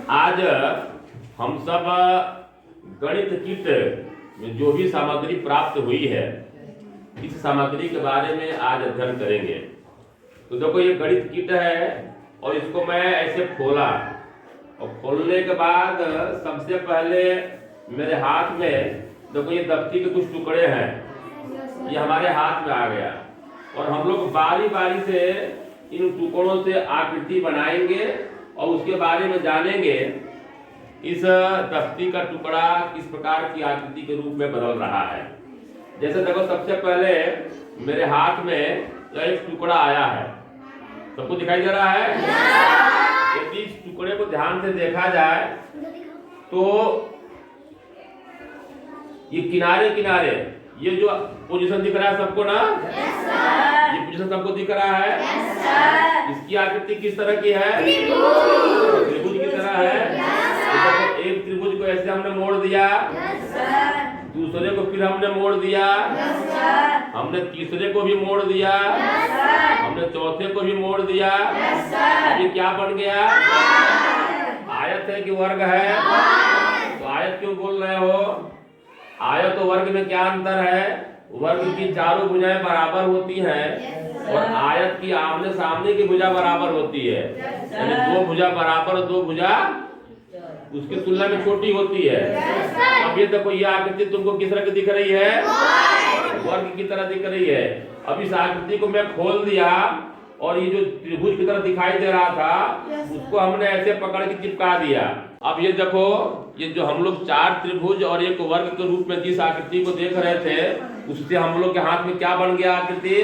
आज हम सब गणित किट में जो भी सामग्री प्राप्त हुई है इस सामग्री के बारे में आज अध्ययन करेंगे। तो देखो ये गणित किट है और इसको मैं ऐसे खोला और खोलने के बाद सबसे पहले मेरे हाथ में देखो ये दफ्ती के कुछ टुकड़े हैं, ये हमारे हाथ में आ गया और हम लोग बारी बारी से इन टुकड़ों से आकृति बनाएंगे और उसके बारे में जानेंगे इस दफ्ती का टुकड़ा किस प्रकार की आकृति के रूप में बदल रहा है। जैसे देखो सबसे पहले मेरे हाथ में एक टुकड़ा आया है, सबको दिखाई दे रहा है। यदि इस टुकड़े को ध्यान से देखा जाए तो ये किनारे किनारे ये जो पोजीशन दिख रहा है सबको ना, ये पोजीशन सबको दिख रहा है। इसकी आकृति किस तरह की है? त्रिभुज की तरह है। तो एक त्रिभुज को ऐसे हमने मोड़ दिया, दूसरे को फिर हमने मोड़ दिया, हमने तीसरे को भी मोड़ दिया, हमने चौथे को भी मोड़ दिया। अभी क्या बन गया? आयत है कि वर्ग है? तो आयत क्यों बोल रहे हो? आयत और वर्ग में क्या अंतर है? वर्ग की चारों भुजाएं बराबर होती हैं और आयत की आमने सामने की भुजा बराबर होती है, यानी दो भुजा बराबर और दो भुजा उसकी तुलना में छोटी होती है। अब ये देखो ये आकृति तुमको किस तरह की दिख रही है? वर्ग की तरह दिख रही है। अब इस आकृति को मैं खोल दिया और ये जो त्रिभुज की तरह दिखाई दे रहा था उसको हमने ऐसे पकड़ के चिपका दिया। अब ये देखो ये जो हम लोग चार त्रिभुज और एक वर्ग के रूप में जिस आकृति को देख रहे थे उससे हम लोग के हाथ में क्या बन गया? आकृति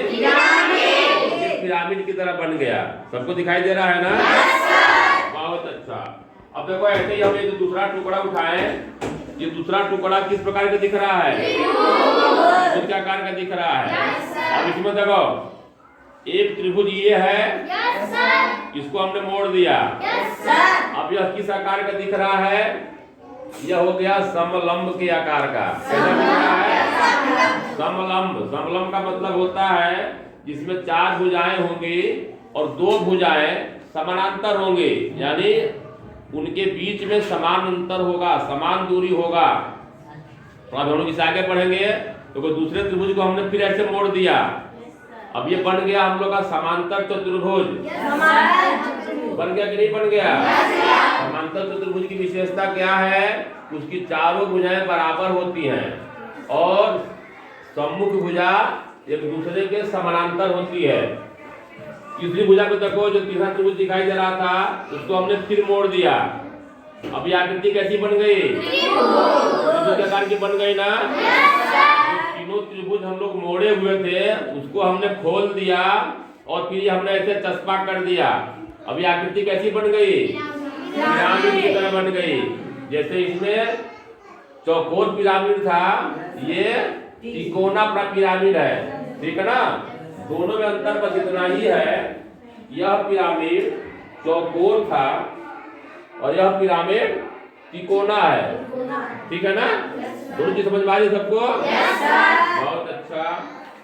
पिरामिड की तरह बन गया। सबको दिखाई दे रहा है ना? बहुत अच्छा। अब देखो ऐसे ही हम ये जो दूसरा टुकड़ा उठाए, ये दूसरा टुकड़ा किस प्रकार का दिख रहा है? त्रिभुज के आकार का दिख रहा है। अब इसमें देखो एक त्रिभुज ये है, इसको हमने मोड़ दिया। अब यह किस आकार का दिख रहा है? यह हो गया समलंब के आकार का। कैसा दिख रहा है? समलंब। समलंब का मतलब होता है जिसमें चार भुजाएं होंगी और दो भुजाएं समानांतर होंगी, यानी उनके बीच में समान अंतर होगा, समान दूरी होगा। तो अब हम लोग इसे आगे बढ़ेंगे तो दूसरे त्रिभुज को हमने फिर ऐसे मोड़ दिया। अब ये बन गया हम लोग का समांतर चतुर्भुज। बन गया कि नहीं बन गया? समांतर चतुर्भुज की विशेषता क्या है? उसकी चारों भुजाएं बराबर होती हैं और सम्मुख भुजा एक दूसरे के समानांतर होती है। तीसरी भुजा को देखो, जो तीसरा त्रिभुज दिखाई दे रहा था उसको हमने फिर मोड़ दिया। अब ये आकृति कैसी बन गई? त्रिभुज आकार की बन गई ना? तीनों त्रिभुज हम लोग मोड़े हुए थे उसको हमने खोल दिया और फिर हमने ऐसे चस्पा कर दिया। अब ये आकृति कैसी बन गई? पिरामिड की तरह बन गई। जैसे इसमें चौकोर पिरामिड था, ये त्रिकोणा पिरामिड है। ठीक है ना? दोनों में अंतर बस इतना ही है, यह पिरामिड चौकोर था और यह पिरामिड त्रिकोणा है। ठीक है ना? दोनों चीज समझ में आ रही सबको? बहुत अच्छा।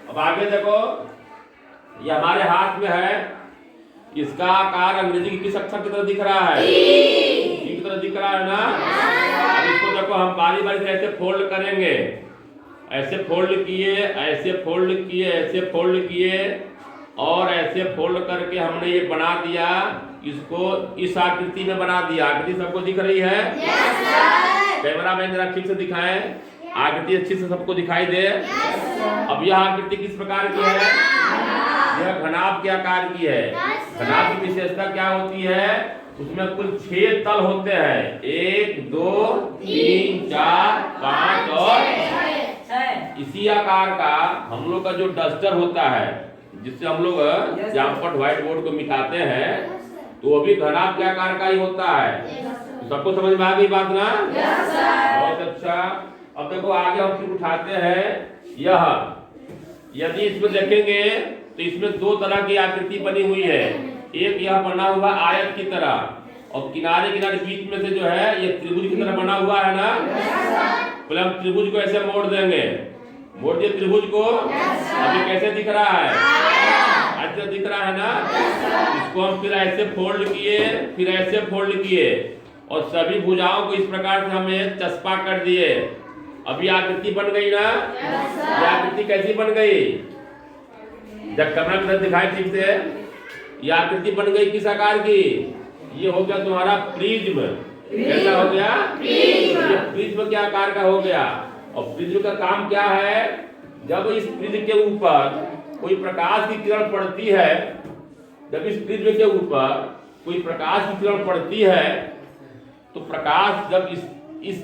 अब आगे देखो ये हमारे हाथ में है, इसका आकार अंग्रेजी की किस अक्षर की तरह दिख रहा है? की तरह दिख रहा है ना? अब इसको देखो हम बारी बारी से ऐसे फोल्ड करेंगे, ऐसे फोल्ड किए, ऐसे फोल्ड किए, ऐसे फोल्ड किए और ऐसे फोल्ड करके हमने ये बना दिया, इसको इस आकृति में बना दिया। आकृति सबको दिख रही है? कैमरा मैन जरा ठीक से दिखाएं, आकृति अच्छी से सबको दिखाई दे। अब यह आकृति किस प्रकार की है? यह घनाभ के आकार की है। घनाभ की विशेषता क्या होती है? उसमें कुल 6 तल होते हैं, 1 2 3 4 5 और 6। इसी आकार का हम लोग का जो डस्टर होता है जिससे हम लोग जामपट व्हाइट बोर्ड को मिटाते हैं, तो वो भी घनाभ के आकार का ही होता है। सबको समझ में आ गई बात ना? बहुत अच्छा। अब देखो आगे हम फिर उठाते हैं यह, यदि इसमें देखेंगे तो इसमें दो तरह की आकृति बनी हुई है। एक यह बना हुआ आयत की तरह और किनारे किनारे बीच में से जो है ये त्रिभुज की तरह बना हुआ है ना। पहले हम त्रिभुज को ऐसे मोड़ देंगे, मोड़ दिए त्रिभुज को। अभी कैसे दिख रहा है? ऐसे दिख रहा है ना? इसको हम फिर ऐसे फोल्ड किए, फिर ऐसे फोल्ड किए और सभी भुजाओं को इस प्रकार से हमें चस्पा कर दिए। अभी आकृति बन गई ना? ये आकृति कैसी बन गई? जब कैमरा में दिखाई ठीक से, ये आकृति बन गई किस आकार की? ये हो गया तुम्हारा प्रिज्म। कैसा हो गया? ये प्रिज्म क्या आकार का हो गया। और प्रिज्म का काम क्या है? जब इस प्रिज्म के ऊपर कोई प्रकाश की किरण पड़ती है, जब इस प्रिज्म के ऊपर कोई प्रकाश की किरण पड़ती है, तो प्रकाश जब इस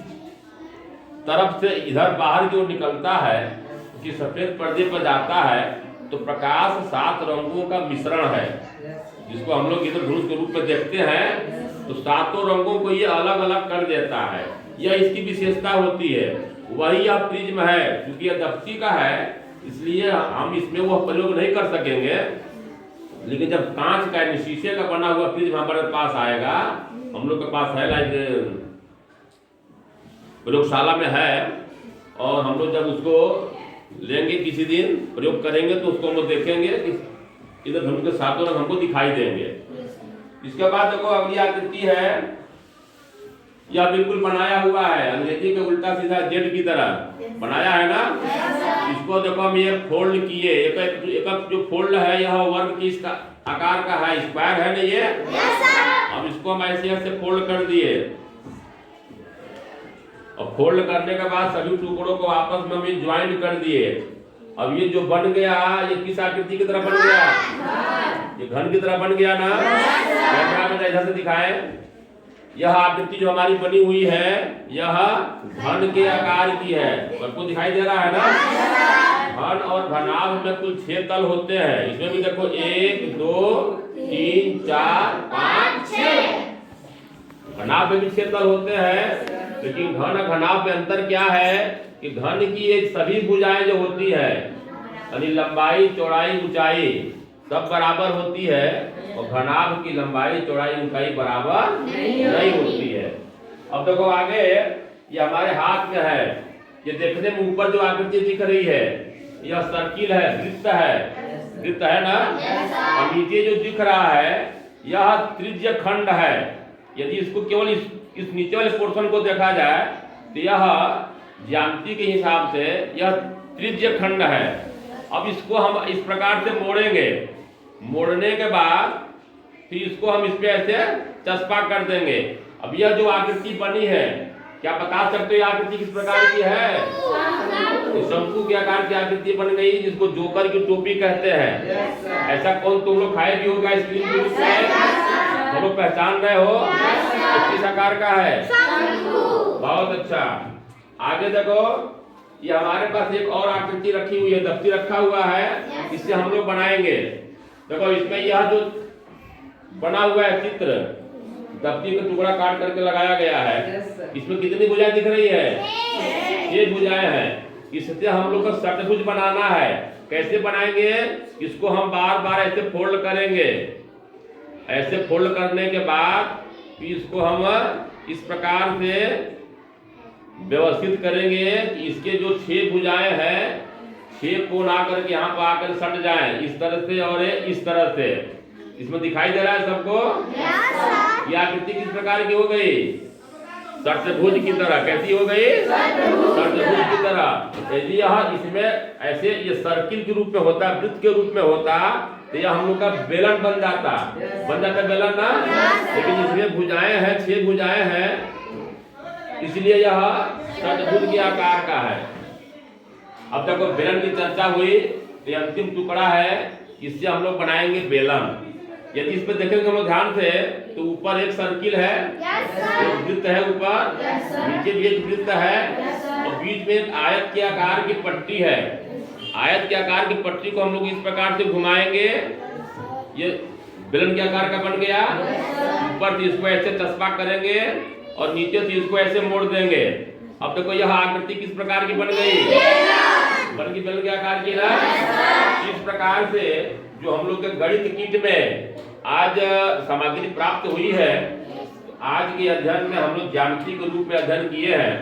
तरफ से इधर बाहर की ओर निकलता है, कि सफेद पर्दे पर जाता है, तो प्रकाश 7 रंगों का मिश्रण है, जिसको हम लोग इधर धनुष के रूप में देखते हैं। तो 7 रंगों को ये अलग अलग कर देता है, यह इसकी विशेषता होती है। वही यह प्रिज्म है। क्योंकि यह दफ्ती का है, इसलिए हम इसमें वह प्रयोग नहीं कर सकेंगे। लेकिन जब कांच का शीशे का बना हुआ प्रिज्म हमारे पास आएगा, हम लोग के पास है, लाइक प्रयोगशाला में है, और हम लोग जब उसको लेंगे किसी दिन प्रयोग करेंगे, तो उसको हम लोग देखेंगे कि इधर धनुष के 7 रंग हमको दिखाई देंगे। इसके बाद देखो अगली आकृति है, यह बिल्कुल बनाया हुआ है, अंग्रेजी के उल्टा सीधा जेड की तरह बनाया है ना। इसको देखो हम ये फोल्ड किए, एक जो फोल्ड है यह वर्ग की इसका आकार का है, स्क्वायर है ना ये। अब इसको हम ऐसे ऐसे फोल्ड कर दिए, और फोल्ड करने के बाद सभी टुकड़ों को आपस में हम ज्वाइंट कर दिए। अब ये जो बन गया, ये किस आकृति की तरह बन गया? ये घन की तरह बन गया ना। कैमरा में इधर से दिखाए, यह आकृति जो हमारी बनी हुई है, यह घन के आकार की है। आपको दिखाई दे रहा है ना? घन और घनाभ में कुल 6 तल होते हैं। इसमें भी देखो 1 2 3 4 5 6। घनाभ में भी 6 तल होते हैं, लेकिन घन घनाभ में अंतर क्या है कि घन की ये सभी भुजाएं जो होती है, यानी लंबाई चौड़ाई ऊंचाई सब बराबर होती है, और घनाभ की लंबाई चौड़ाई ऊंचाई बराबर नहीं होती है। अब देखो आगे, ये हमारे हाथ में है, ये देखने में ऊपर जो आकृति दिख रही है, यह सर्किल है, वृत्त है ना। और नीचे जो दिख रहा है, यह त्रिज्य खंड है। यदि इसको केवल इस नीचे वाले पोर्शन को देखा जाए, तो यह ज्यामिति के हिसाब से यह त्रिज्य खंड है। अब इसको हम इस प्रकार से मोड़ेंगे, मोड़ने के बाद फिर इसको हम इस पे ऐसे चस्पा कर देंगे। अब यह जो आकृति बनी है, क्या बता सकते हो ये आकृति किस प्रकार की है? तो शंकु के आकार की आकृति बन गई, जिसको जोकर की टोपी कहते हैं। ऐसा कौन तुम लोग खाए भी होगा स्क्रीन के रूप में, तुम लोग पहचान रहे हो? किस आकार का है? बहुत अच्छा। आगे देखो, ये हमारे पास एक और आकृति रखी हुई है, दफ्ती रखा हुआ है, इससे हम लोग बनाएंगे। देखो इसमें यह जो बना हुआ है चित्र, दफ्ती का टुकड़ा काट करके लगाया गया है। इसमें कितनी भुजाएं दिख रही है? 6 भुजाएं हैं। इससे हम लोग को षटभुज बनाना है। कैसे बनाएंगे? इसको हम बार बार ऐसे फोल्ड करेंगे। ऐसे फोल्ड करने के बाद इसको हम इस प्रकार से व्यवस्थित करेंगे कि इसके जो 6 भुजाएं हैं, 6 कोण आकर के यहाँ पर आकर सट जाएं, इस तरह से और इस तरह से। इसमें दिखाई दे रहा है सबको? यह आकृति किस प्रकार की हो गई? षटभुज की तरह। कैसी हो गई? षटभुज की तरह। यदि यह इसमें ऐसे ये सर्किल के रूप में होता, वृत्त के रूप में होता, तो यह हम लोग का बेलन बन जाता बेलन ना। लेकिन इसमें भुजाएं हैं, 6 भुजाएं हैं, इसलिए यह षटभुज के आकार का है। अब देखो बेलन की चर्चा हुई, तो अंतिम टुकड़ा है, इससे हम लोग बनाएंगे बेलन। यदि इस पे देखेंगे हम लोग ध्यान से, तो ऊपर एक सर्किल है, एक वृत्त है ऊपर, नीचे भी एक वृत्त है, और बीच में एक आयत के आकार की पट्टी है। आयत के आकार की पट्टी को हम लोग इस प्रकार से घुमाएंगे, ये बेलन के आकार का बन गया। ऊपर से इसको ऐसे चस्पा करेंगे, और नीचे से इसको ऐसे मोड़ देंगे। अब देखो यह आकृति किस प्रकार की बन गई? बेलन के आकार की ना। इस प्रकार से जो हम लोग के गणित किट में आज सामग्री प्राप्त हुई है, आज के अध्ययन में हम लोग ज्यामिति के रूप में अध्ययन किए हैं,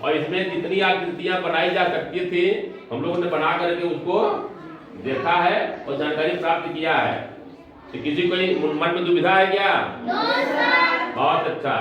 और इसमें जितनी आकृतियां बनाई जा सकती थी हम लोगों ने बना करके उसको देखा है और जानकारी प्राप्त किया है। तो किसी कोई मन में दुविधा है क्या? बहुत अच्छा।